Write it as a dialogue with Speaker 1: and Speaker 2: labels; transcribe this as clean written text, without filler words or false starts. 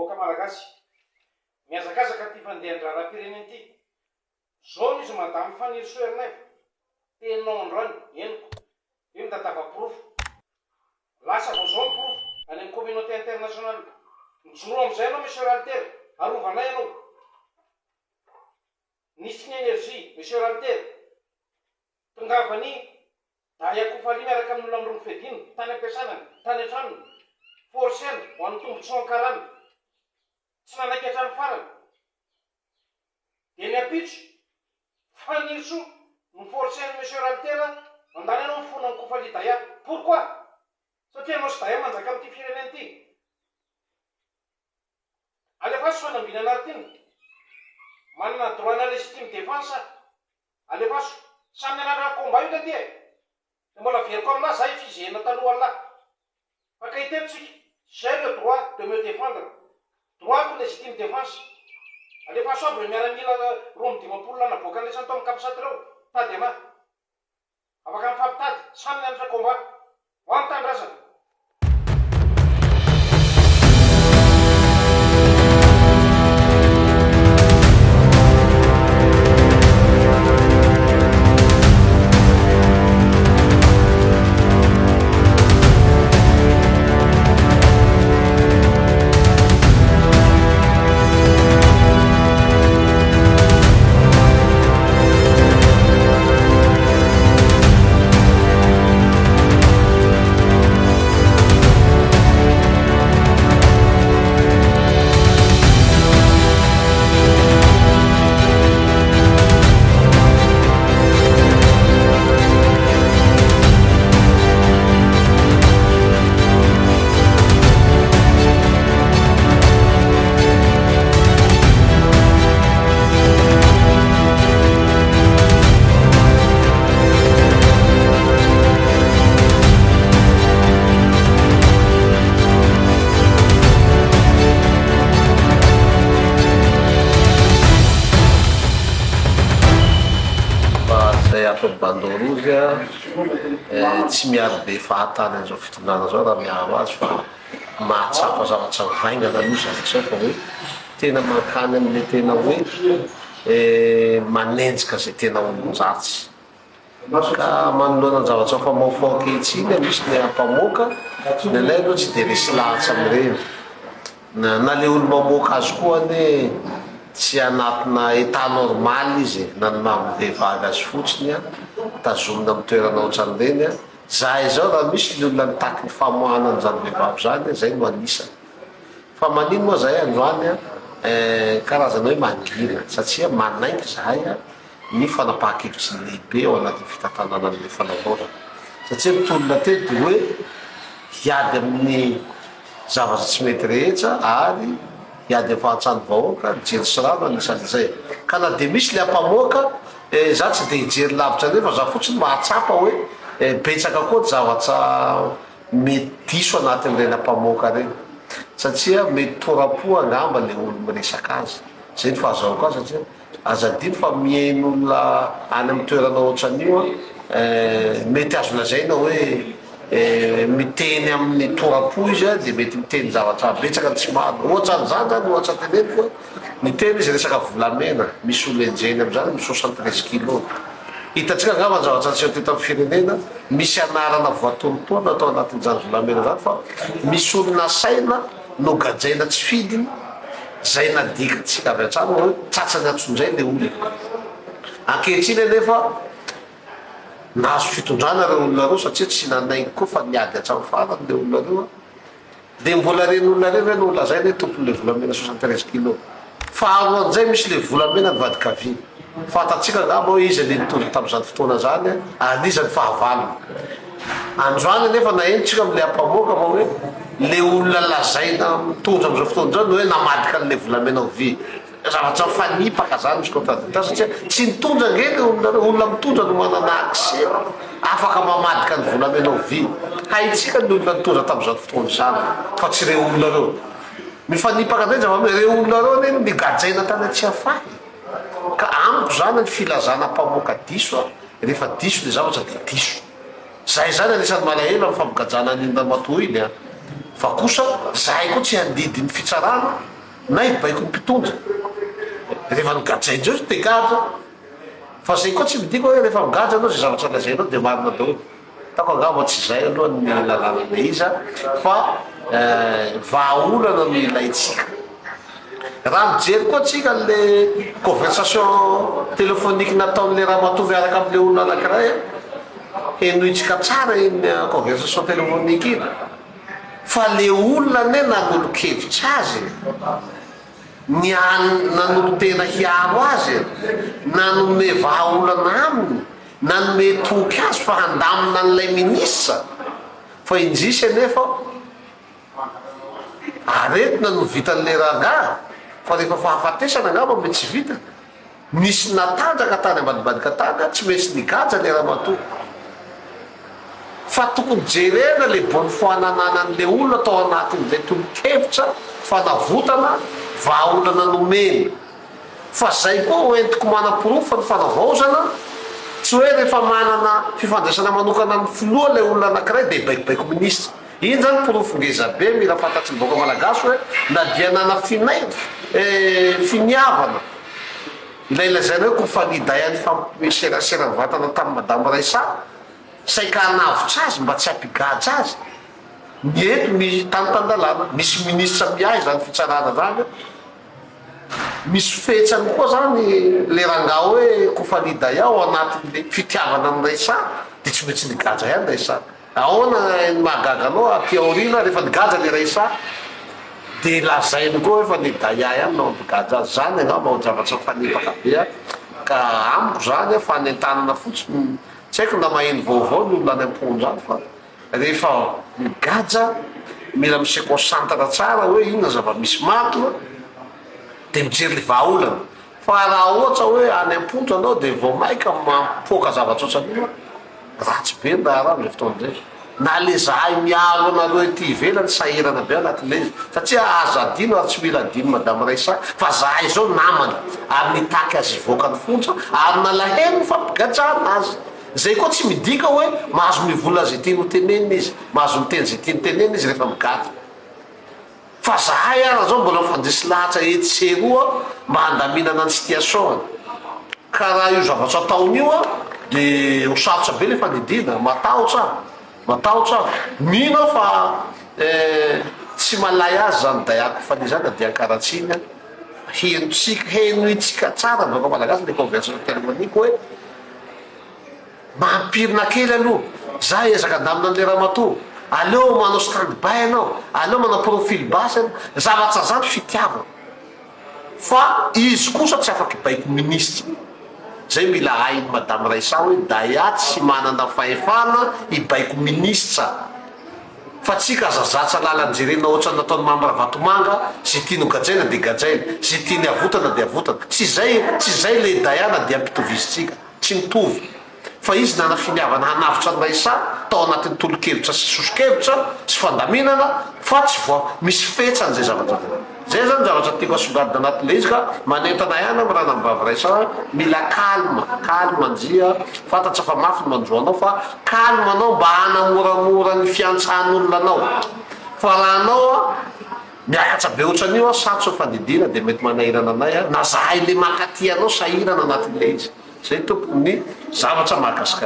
Speaker 1: vahoaka malagasy miazakazaka ty fandeha andraram-pirenena ty zao izy madamy Fanny Soernef tenao androany eniko io mitatava profo lasa vao zao ny profo any amin'ny communauté internationale mijoro am'izay anao monsieur Alter arovanay anao nisy ny énergie monsieur Alter tongavany dayakofaly miaraka amin'olona am'rony fediny tany ampiasanany tany antranony forceny ho an'ny tombotso ankarany tsy nanaiky hatrany farany de ny apitso fanirso ny forceny monsieur Altera mandany anao mifona ny kofaly daya pourquoi satria anao sy daya manjaka am'ty fireneny ty alefa so fanambina anartiny manana droit-na légitime défense alefa so samy anarana combat io la ty de mbola veriko aminazy zay fizena taloha lahy fa kahitetsika j'ai le droit de me défendre droit de légitime défense alefa so aby miaramila roa midimapolo lana boaka an'lesan'ny tao mikapisady reo tady ama afaka mifampitady samy mianatra combat ho amin'ny tanydrazana
Speaker 2: Bandorosia tsy miaro be fahatany an'izao fitondrana zao raha miaro azy fa mahatsapa zavatra mivaingana aloha zavatra fa hoe tena mankany amin'le tena hoe manenjika zay tena olon-jatsy ka manoloana ny zavatra fa maofao ankehitriny misy ny ampamoaka ny anay aloha tsy de resy lahatra amin'ireny na le olo mamoaka azy koa ane tsy anatina état normal izy nanoma vehivavy azy fotsiny a tazomina amin'ny toerana ohatran'ireny a zahay zao raha misy ny olona nitaky ny famoahana an'izany vehivavy zany zay no anisany fa manino moa zahay androany a karazana hoe mangina satria manaiky zahay a ny fanapaha-kevitsy lehibe ao anatin'ny fitantanana an'le fanavaozana satria mitolona tety de hoe hiady amin'ny zavatra tsy mety rehetra ary hiady afahantrany vahoaka jery sy rano anisan'izay ka na de misy le ampamoaka za tsy de hijery lavitra nefa za fotsiny mahatsapa hoe betsaka koa ty zavatra mety diso anatin'ireny ampamoaka reny satria mety torapo angamba le olo miresaka azy zay ny fahazahoko azy satria azadiny fa mihain'olona any amin'ny toerana ohatran'io a mety azo lazaina hoe miteny amin'ny torapo izy a de mety miteny zavatra betsaka tsy mahalo ohatra n'izany zany ohatra teneny fa miteny izy resaka volamena misy olo enjeny am'izany misy 73 kilo hitatsika angamba ny zavatra tsy teto amin'ny firenena misy anarana voatontoana atao anatin'izany volamena zany fa misy olona saina no gajaina tsy fidiny zay nadikatsika avy an-trano hoe tsatsany atsonjay le olo ankehitriny anefa nahazo fitondrana reo olona reo satria tsy nanaiky koa fa niady hatramy farany le olona reo de mbola reny olona reny hoe nola zay ne tompony le volamena 73 kilo fa aroan'izay misy le volamena ny vadikavy fatatsika ngamba hoe izy le nitondra tam'izany fotoana zany anizany fahavalony androany nefa naenitsika am'le ampamoaka fa hoe le olona lazaina mitondra am'izao fotoana zany hoe namadika an'le volamena ho vy zavatra fanipaka zany misy contradicteur satria tsy nitondra nge le olona mitondra no manana accès afaka mamadika ny volamena ho vy haitsika ny olona nitondra tam'izao fotoana zany fa tsy re olona reo mifanipaka ndray zava re olona reo neny migajaina tany atsy afahy ka amiko zany ny filazana mpamoaka diso a rehefa diso le zavatra de diso zay zany anisan'ny malahelo amin'ny fampigajana an'inona matoa iny a fa kosa zahay koa tsy handidy ny fitsarana na ibaiko ny mpitondra rehefa nigadray ndreo de gadra fa zay koa tsy midiko hoe rehefa migadra anao zay zavatra lazainao de marina daholo tako angamba tsy zay aloha ny lalàna iza fa vahaolana no ilaitsika raha mijery koa tsika le conversation téléphonique nataon'le raha matoa miaraka am'le olona anankiray henoitsika tsara iny conversation téléphonique iny fa le olona ne nanolokevitra azy nanolo tena hiaro azy nanome vahaolana aminy nanome toky azy fa handamina n'lay ministra fa indrisy anefa aretina no vitan'le ranga fa rehefa fahafatesana angamba me tsy vita misy natanjaka tany ambadibadika tany tsy maintsy nigaja le raha matoa fa tokony jerena le bonne foi nananan'le olona atao anatin'lay tolokevitra fanavotana vahaolana nomeny fa zay koa hoentiko manam-pirofo ny fanavaozana tsy hoe rehefa manana fifandraisana manokana ny filoha le olona anankiray de baikobaiko ministra iny zany pirofo ngezabe mila fantatry ny boka malagasy hoe na dia nana finiavana ilailazaina hoe kofaniday any serasera vatana tamin'ny madame Raissa saika hanavitra azy mba tsy hampigaja azy mieto misy tanotandalana misy ministra miahy zany fitsarana zany misy fetsany koa zany le ranga hoe kofaniday ao anatin'le fitiavana amin'ny Raissa de tsy maintsy nigaja ihany Raissa ahoana mahagaga anao aty aorina rehefa nigaja le Raissa de lazainy koa efa nidaya ihany nao mpigaja azy zany angamba ho zavatra fanipaka be ka amiko zany fanentanana fotsiny tsy haiko na maheno vaovao ny olona any am-pondra any fa rehefa migaja mila miseconcentre tsara hoe inona zava-misy matona de mijery le vahaolana fa raha ohatra hoe any am-pondra anao de vao maika mampoaka zavatra ohatran'io ratsy be ny raha raha am'zay fotoan'zay na le zahay miaro anareo ety ivelany sahirana be anatin'le izy satria azo adino ary tsy mila adino madame Raissa fa zahay zao namana ary nitaky azy ivoaka ny fontra ary nalahelo ny fampigajana azy zay koa tsy midika hoe mahazo mivola zay tiany hotenenina izy mahazo miteny zay tiany tenenina izy rehefa migaja fa zahay ara zao mbola mifandresy lahatra etseroa mba handaminana ny situation ka raha io zavatra ataony io de ho sarotra be le fanidina matahotra mino fa tsy malay azy zany dayako fanizana de ankaratsiny henoitsika tsara vaoka malagasy le conversation téléphonique hoe mampirina kely aloha za ezaka andamina an'le raha matoa aleo manao stand-by anao aleo manao profil basy anao zavatra zany fitiavana fa izy kosa tsy afaky baiko ministra zay mila hainy madame Raissa hoe daya tsy manana fahefana ibaiko ministra fa tsika zazatsa lalanjerena ohatra nataony Mambra Vatomanga zay tiany gajaina de gajaina zay tiany avotana de avotana tsy zay le dayana de ampitovizytsika tsy mitovy fa izy nana finiavana hanavitra ny Raissa tao anatin'ny tolokevitra sy sosokevitra sy fandaminana fa tsy voa misy fetsany zay zavatra zay zany zavatra tiako asongadina anatin'le izy ka manentana ihany amy raha nambavy Raissa mila kalma ndia fantatra fa mafy ny manjoanao fa kalma anao mba hanamoramora ny fiantsahan'olona anao fa raha anao miakatra be ohatran'io sarotra fanidina de mety manahirana anay na zahay le makaty anao sahirana anatin'le izy zay tompony zavatra mahakasika